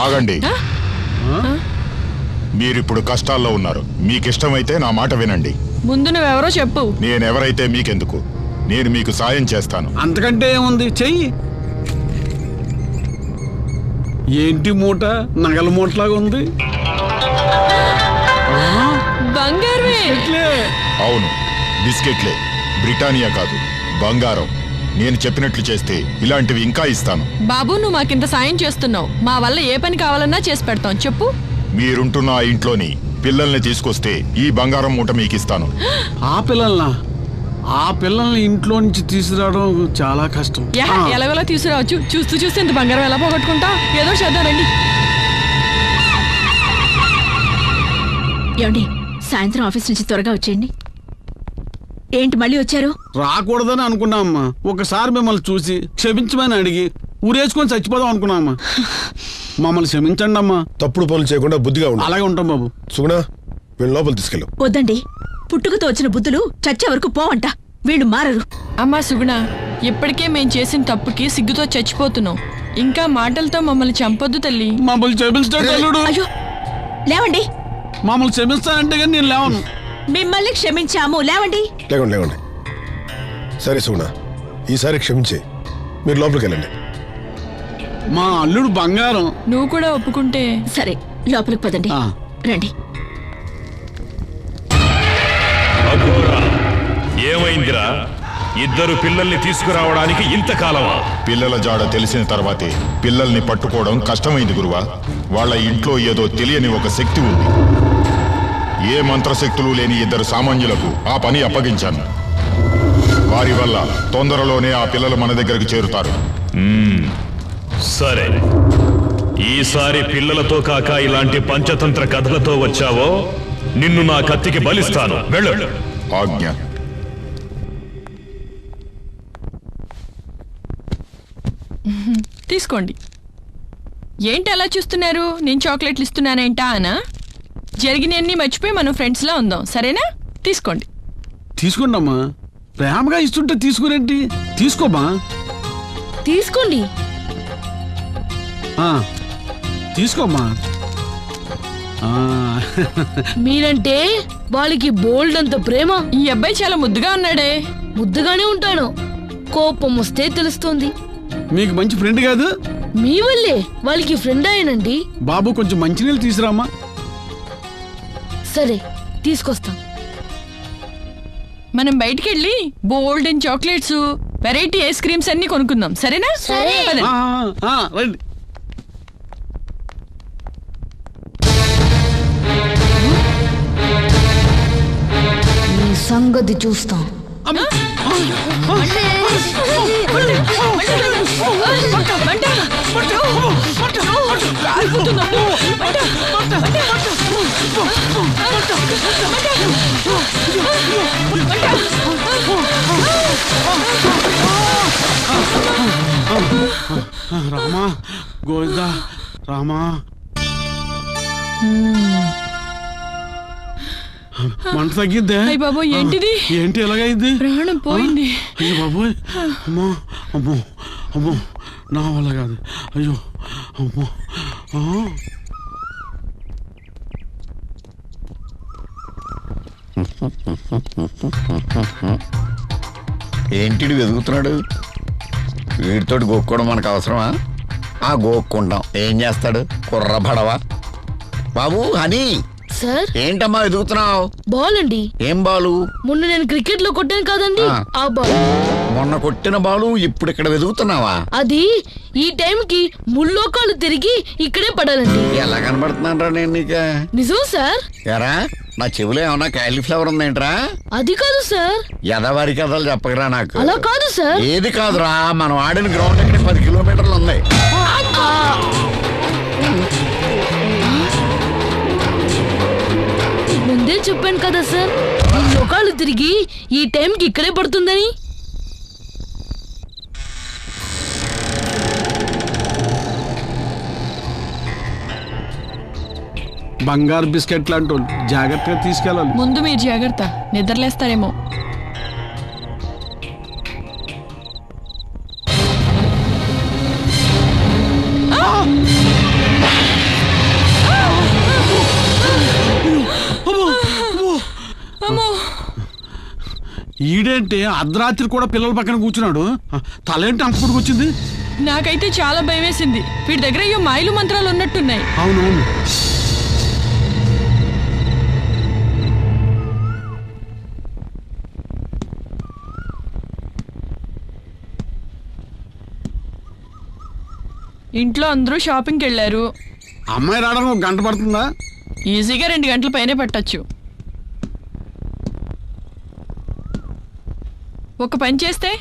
ఆగండి. మీరిప్పుడు కష్టాల్లో ఉన్నారు. మీకిష్టమైతే నా మాట వినండి. ముందు నువ్వెవరో చెప్పు. నేనెవరైతే మీకెందుకు, నేను మీకు సాయం చేస్తాను. అంతకంటే ఏముంది, చెయ్యి. ఏంటి మూట? నగల మూటలాగా ఉంది. బంగారమే. అవును, బిస్కెట్లే. బ్రిటానియా కాదు, బంగారం. నేను చెప్పినట్లు చేస్తే ఇలాంటివి ఇంకా ఇస్తాను. బాబు, నువ్వు మాకింత సాయం చేస్తున్నావు. మా వల్ల ఏ పని కావాలన్నా చేసి పెడతాం. చెప్పు. మీరుంటున్న ఆ ఇంట్లోని పిల్లల్ని తీసుకొస్తే ఈ బంగారం మూట మీకిస్తాను. ఆ పిల్లల్ని ఇంట్లో నుంచి తీసుకురావడం చాలా కష్టం. ఎలాగోలా తీసుకురావచ్చు. చూస్తూ చూస్తే ఇంత బంగారం ఎలా పోగొట్టుకుంటా? ఏదో చేద్దానండి. ఏమండి, సాయంత్రం ఆఫీస్ నుంచి త్వరగా వచ్చేయండి. ఏంటి మళ్ళీ వచ్చారు? రాకూడదని అనుకున్నామ్మా. ఒకసారి మిమ్మల్ని చూసి క్షమించమని అడిగి ఊరేసుకొని చచ్చిపోదాం అనుకున్నామ్మా. మమ్మల్ని క్షమించండి అమ్మా. తప్పుడు పనులు చేయకుండా బుద్ధిగా ఉండు. అలాగే ఉంటాం బాబు. సుగుణ, వీళ్ళు లోపల తీసుకెళ్ళు. వద్దండి, పుట్టుకతో వచ్చిన బుద్ధులు చచ్చే వరకు పోవంట. వీళ్ళు మారరు. అమ్మా సుగుణ, ఇప్పటికే మేం చేసిన తప్పుకి సిగ్గుతో చచ్చిపోతున్నాం. ఇంకా మాటలతో మమ్మల్ని చంపొద్దు తల్లి. మమ్మల్ని క్షమించడు. అయ్యో, లేవండి. మమ్మల్ని క్షమిస్తానంటే కానీ నేను లేవను. మిమ్మల్ని క్షమించాము, లేవండి. లేవండి. సరే సుగుణ, ఈసారి క్షమించే మీరు లోపలికి వెళ్ళండి. మా అల్లుడు బంగారం. నువ్వు కూడా ఒప్పుకుంటే సరే, లోపలికి పదండి. రండి. ఏమైందిరా? ఇద్దరు పిల్లల్ని తీసుకురావడానికి ఇంతకాలమా? పిల్లల జాడ తెలిసిన తర్వాతే పిల్లల్ని పట్టుకోవడం కష్టమైంది గురువా. వాళ్ళ ఇంట్లో ఏదో తెలియని ఒక శక్తి ఉంది. ఏ మంత్రశక్తులు లేని ఇద్దరు సామాన్యులకు ఆ పని అప్పగించాను. వారి వల్ల తొందరలోనే ఆ పిల్లలు మన దగ్గరకు చేరుతారు. సరే, ఈసారి పిల్లలతో కాక ఇలాంటి పంచతంత్ర కథలతో వచ్చావో నిన్ను నా కత్తికి బలిస్తాను. వెళ్ళు. ఆజ్ఞ. తీసుకోండి. ఏంటి అలా చూస్తున్నారు? నేను చాక్లెట్లు ఇస్తున్నానేంటా అనా? జరిగినన్ని మర్చిపోయి మనం ఫ్రెండ్స్ లా ఉందాం, సరేనా? తీసుకోండి. తీసుకోండి అమ్మా. ప్రేమగా ఇస్తుంటే తీసుకునేంటి? తీసుకోమా. తీసుకోండి. తీసుకోమ్మా. మీరంటే వాళ్ళకి బోల్డ్ అంత ప్రేమ. ఈ అబ్బాయి చాలా ముద్దుగా ఉన్నాడే. ముద్దుగానే ఉంటాను, కోపం వస్తే తెలుస్తుంది. మీకు మంచి ఫ్రెండ్ కాదు? మీ వల్లే వాళ్ళకి ఫ్రెండ్ అయ్యానండి. బాబు, కొంచెం మంచినీళ్ళు తీసురామ్మా. సరే, తీసుకొస్తాం. మనం బయటికి వెళ్ళి bold and chocolates, variety ice creams అన్ని కొనుక్కుందాం, సరేనా? రండి. నీ సంగతి చూస్తాం. రామా, గోవిందా, రామా. మంట తగ్గిద్దే? బాబు, ఏంటిది? ఏంటి ఎలాగైంది? ప్రాణం పోయింది. అయ్యో బాబోయ్. అమ్మో అమ్మో అమ్మో, నా వల్ల కాదు. అయ్యో అమ్మో. ఏంటిడు వెతుకుతున్నాడు? వీడితోటి గోక్కోవడం మనకు అవసరమా? గోక్కుంటాం. ఏం చేస్తాడు కుర్ర బడవా? బాబు, హనీ. సార్, ఏంటమ్మా వెతుకుతున్నావు? బాల్ అండి. ఏం బాలు? మొన్న నేను క్రికెట్ లో కొట్టాను కాదండి, ఆ బాల్. మొన్న కొట్టిన బాలు ఇప్పుడు ఇక్కడ వెతుకుతున్నావా? అది ఈ టైంకి ముల్లోకాలు తిరిగి ఇక్కడే పడాలండి. ఎలా కనబడుతున్నారా నేను నీకు? నిజం సార్. ఎరా, నా చెవులో ఏమన్నా కాలీఫ్లవర్ ఉందేంట్రా? అది కాదు సార్. ఎదవారి కథలు చెప్పగరా నాకు. అలా కాదు సార్. ఏది కాదురా, మనం ఆడిన గ్రౌండ్ ఇక్కడ 10 కిలోమీటర్లు ఉంది. ముందే చెప్పాను కదా సార్, లోకాలు తిరిగి ఈ టైంకి ఇక్కడే పడుతుందని. బంగారు బిస్కెట్లు అంటూ జాగ్రత్తగా తీసుకెళ్ళాలి. ముందు మీరు జాగ్రత్త, నిద్రలేస్తారేమో. ఈడేంటి అర్ధరాత్రి కూడా పిల్లల పక్కన కూర్చున్నాడు తలేంటి అంకుడికి వచ్చింది. నాకైతే చాలా భయం వేసింది. వీడి దగ్గర అయ్యో మాయలు మంత్రాలు ఉన్నట్టున్నాయి. అవునవును. ఇంట్లో అందరూ షాపింగ్కి వెళ్ళారు. అమ్మాయి రావడానికి 1 గంట పడుతుందా? ఈజీగా 2 గంటల పైనే పట్టొచ్చు. ఒక పని చేస్తే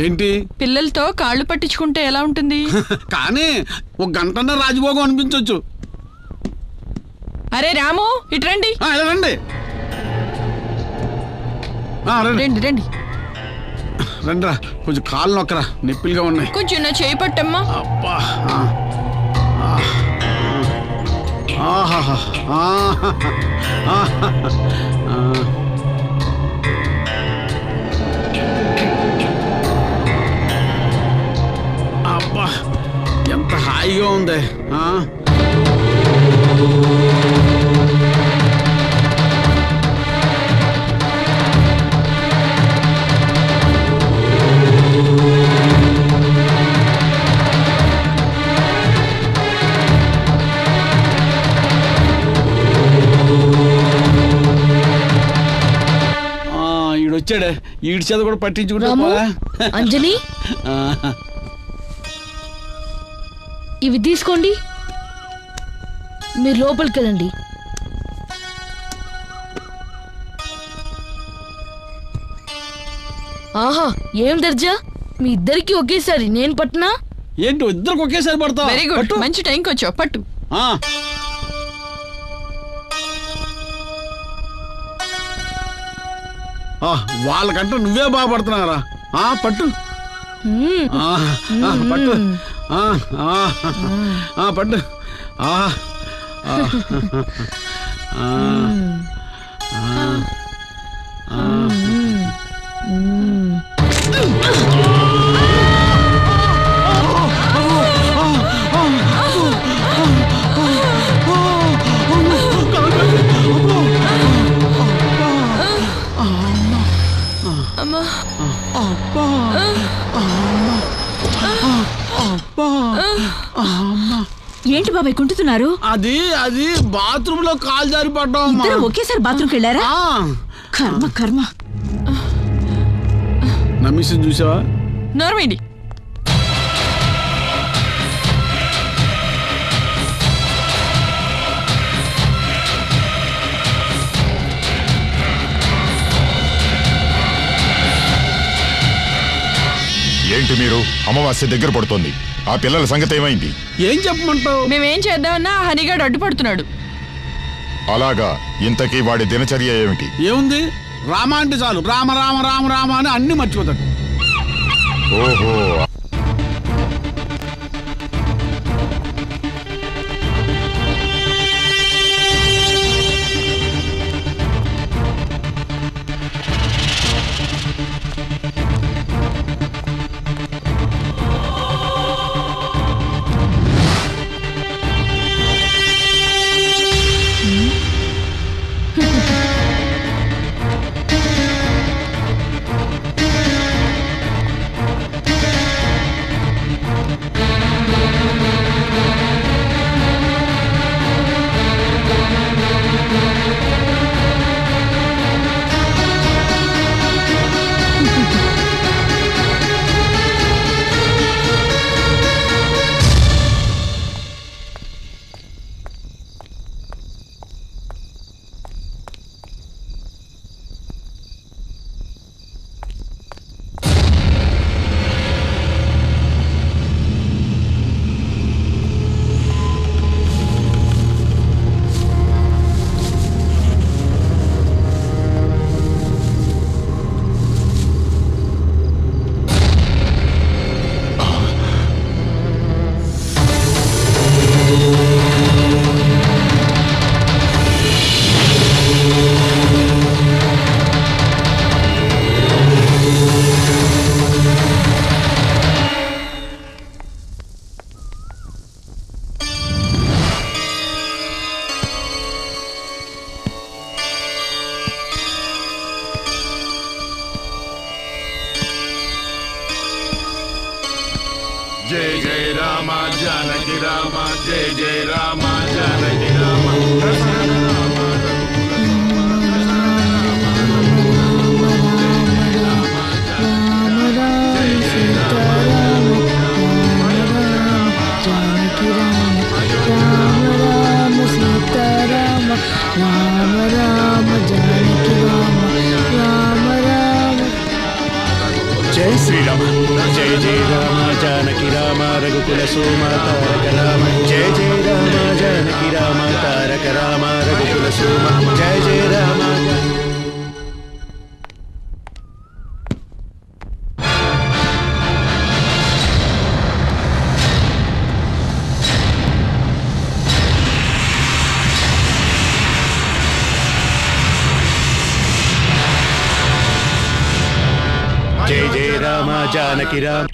ఏంటి? పిల్లలతో కాళ్ళు పట్టించుకుంటే ఎలా ఉంటుంది? కానీ 1 గంటన్నా రాజభోగం అనిపించవచ్చు. అరే రాము ఇటు రండి. ఇలా రండి. రండి రండి రండి. రండిరా, కొంచెం కాళ్ళు నొక్కరా, నొప్పిలుగా ఉన్నాయి. కొంచెం నా చేయి పట్టమ్మా. అబ్బా. ఆహాహా. అబ్బా ఎంత హాయిగా ఉంది. ఈడొచ్చాడే, ఈడి చేత కూడా రాము, పట్టించుకుంటా. అంజలి ఇవి తీసుకోండి, మీరు లోపలికి వెళ్ళండి. ఆహా ఏం దర్జా, మీ ఇద్దరికి ఒకేసారి నేను పట్టినా. ఏంటి ఇద్దరికి ఒకేసారి పడతా? వెరీ గుడ్, మంచి టైంకి వచ్చావు. పట్టు. వాళ్ళకంటే నువ్వే బాగా పడుతున్నారా? పట్టు పట్టు పట్టు. ఏంటి బాబాయ్ కుంటున్నారు? అది అది బాత్రూమ్ లో కాలు జారి పడ్డాం. ఒకేసారి బాత్రూమ్కి వెళ్ళారా? కర్మ కర్మ. నమ్మేసి చూసావా? నోర్మేండి. ఏంటి మీరు? అమావాస్య దగ్గర పడుతోంది. ఆ పిల్లల సంగతి ఏమైంది? ఏం చెప్పమంటావు? మేమేం చేద్దామన్నా హరిగాడు అడ్డుపడుతున్నాడు. అలాగా? ఇంతకీ వాడి దినచర్య ఏమిటి? ఏముంది, రామ అంటే చాలు రామ రామ రామ రామ అని అన్ని మర్చిపోతాడు. ఓహో. జయ జయ రామ జానకి రామ జయ జయ రామ జానకి రామ జై శ్రీరామ జయ జయ రామ జానకి రామ రఘుకుల సోమ తారక రామ జయ జయ రామ జానకి రామ తారక రామ రఘుకుల సోమ జయ జయ రామ జయ జయ రామ జానకి రామ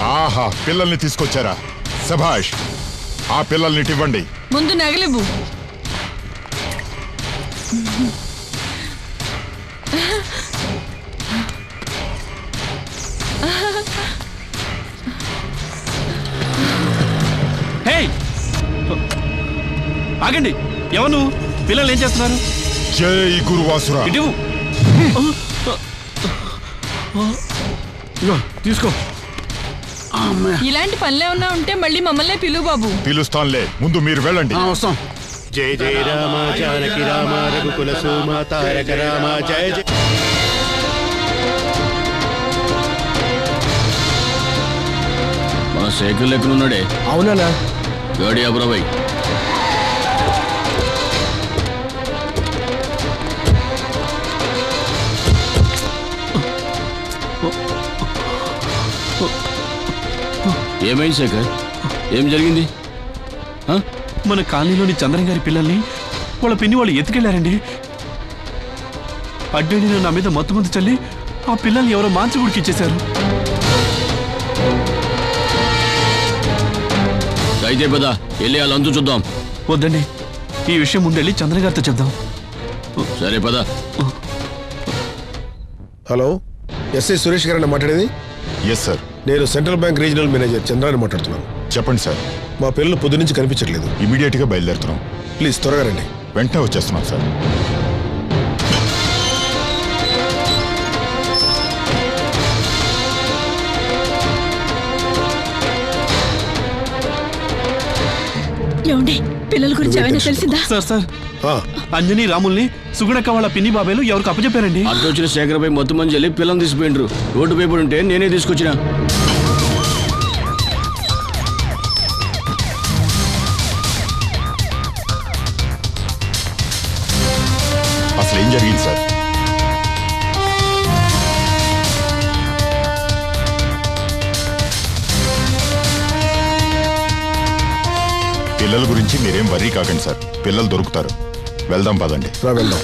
ఆహా పిల్లల్ని తీసుకొచ్చారా సభాష్ ఆ పిల్లల్ని ఇవ్వండి ముందు నగలివ్వు. హే ఆగండి, ఎవరు పిల్లలు ఏం చేస్తున్నారు? జై గురువాసురా ఇటు తీసుకో. ఇలాంటి పనులేమన్నా ఉంటే మళ్ళీ మమ్మల్నే పిలువు బాబు. పిలుస్తానులే, ముందు మీరు వెళ్ళండి. వస్తాం. జయ జయ రామ జానకి రామ రఘుకుల సోమ తారక రామ జయ జయ మన సైకిల్ ఎక్కడున్నాడే? అవునా గాడి అబ్రాబాయ్. ఏమైంది శేఖర్? ఏం జరిగింది? మన కాలనీలోని చంద్రం గారి పిల్లల్ని వాళ్ళ పిన్ని వాళ్ళు ఎత్తుకెళ్లారండి. అడ్డేడిన నా మీద మత్తు మందు చల్లి ఆ పిల్లల్ని ఎవరో మాంచగుడికి ఇచ్చేశారు. అయితే పద వెళ్ళి వాళ్ళ అంతు చూద్దాం. వద్దండి, ఈ విషయం ముందెళ్ళి చంద్రం గారితో చెప్దాం. సరే పద. హలో, ఎస్ఐ సురేష్ గారన్న మాట్లాడేది? Yes sir. నేను central bank regional manager Chandrani మాట్లాడుతున్నాను. చెప్పండి సార్. మా పిల్లలు పొద్దు నుంచి కనిపించట్లేదు. ఇమీడియట్ గా బయలుదేరుతున్నాం. ప్లీజ్ త్వరగా రండి. వెంటనే వచ్చేస్తున్నాం సార్. ఏమండి, పిల్లల గురించి ఏమైనా తెలిసిందా? సార్ సార్, ఆ, అంజనీ రాముల్ని సుగుణక్క వాళ్ళ పిన్ని బాబాయ్లు ఎవరికి అప్పచెప్పారండి. అడ్డు వచ్చిన శేఖర్పై మొత్తం మంది వెళ్ళి పిల్లలు తీసిపోయిండ్రు. రోడ్డు పేపర్ ఉంటే నేనే తీసుకొచ్చిన. అసలు ఏం జరిగింది సార్? పిల్లల గురించి మీరేం వర్రీ కాకండి సార్. పిల్లలు దొరుకుతారు. వెళ్దాం పదండి. రా వెళ్దాం.